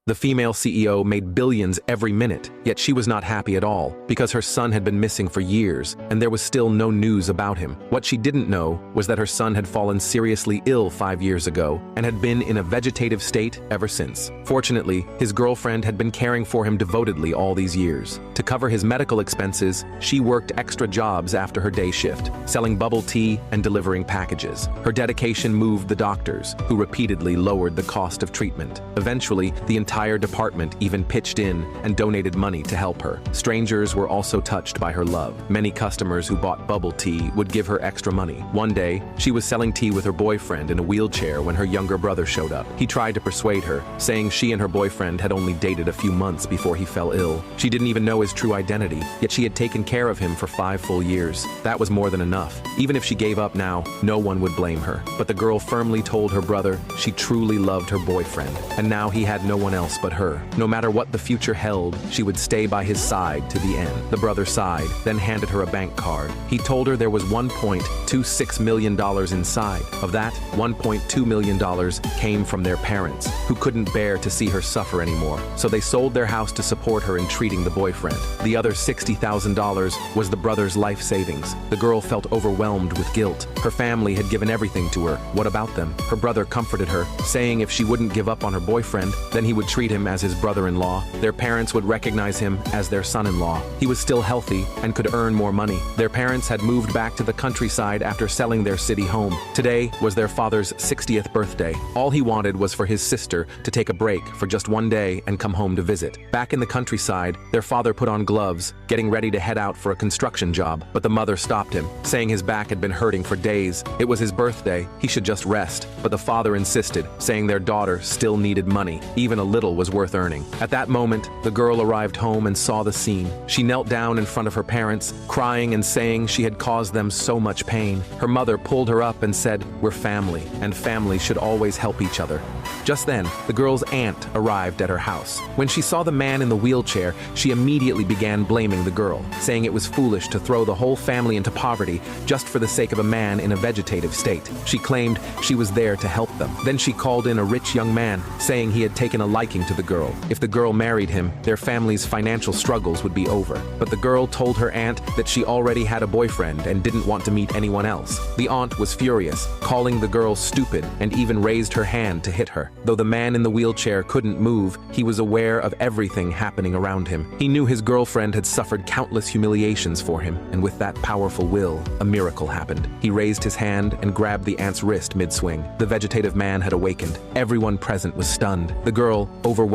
The female CEO made billions every minute, yet she was not happy at all, because her son had been missing for years, and there was still no news about him. What she didn't know was that her son had fallen seriously ill 5 years ago, and had been in a vegetative state ever since. Fortunately, his girlfriend had been caring for him devotedly all these years. To cover his medical expenses, she worked extra jobs after her day shift, selling bubble tea and delivering packages. Her dedication moved the doctors, who repeatedly lowered the cost of treatment. Eventually, the entire department even pitched in and donated money to help her. Strangers were also touched by her love. Many customers who bought bubble tea would give her extra money. One day, she was selling tea with her boyfriend in a wheelchair when her younger brother showed up. He tried to persuade her, saying she and her boyfriend had only dated a few months before he fell ill. She didn't even know his true identity, yet she had taken care of him for 5 full years. That was more than enough. Even if she gave up now, no one would blame her. But the girl firmly told her brother she truly loved her boyfriend, and now he had no one else but her. No matter what the future held, she would stay by his side to the end. The brother sighed, then handed her a bank card. He told her there was $1.26 million inside. Of that, $1.2 million came from their parents, who couldn't bear to see her suffer anymore. So they sold their house to support her in treating the boyfriend. The other $60,000 was the brother's life savings. The girl felt overwhelmed with guilt. Her family had given everything to her. What about them? Her brother comforted her, saying if she wouldn't give up on her boyfriend, then he would treat him as his brother-in-law. Their parents would recognize him as their son-in-law. He was still healthy and could earn more money. Their parents had moved back to the countryside after selling their city home. Today was their father's 60th birthday. All he wanted was for his sister to take a break for just one day and come home to visit. Back in the countryside, their father put on gloves, getting ready to head out for a construction job, but the mother stopped him, saying his back had been hurting for days. It was his birthday, he should just rest, but the father insisted, saying their daughter still needed money. Even a little was worth earning. At that moment, the girl arrived home and saw the scene. She knelt down in front of her parents, crying and saying she had caused them so much pain. Her mother pulled her up and said, "We're family, and family should always help each other." Just then, the girl's aunt arrived at her house. When she saw the man in the wheelchair, she immediately began blaming the girl, saying it was foolish to throw the whole family into poverty just for the sake of a man in a vegetative state. She claimed she was there to help them. Then she called in a rich young man, saying he had taken a liking to the girl. If the girl married him, their family's financial struggles would be over. But the girl told her aunt that she already had a boyfriend and didn't want to meet anyone else. The aunt was furious, calling the girl stupid, and even raised her hand to hit her. Though the man in the wheelchair couldn't move, he was aware of everything happening around him. He knew his girlfriend had suffered countless humiliations for him, and with that powerful will, a miracle happened. He raised his hand and grabbed the aunt's wrist mid-swing. The vegetative man had awakened. Everyone present was stunned. The girl, overwhelmed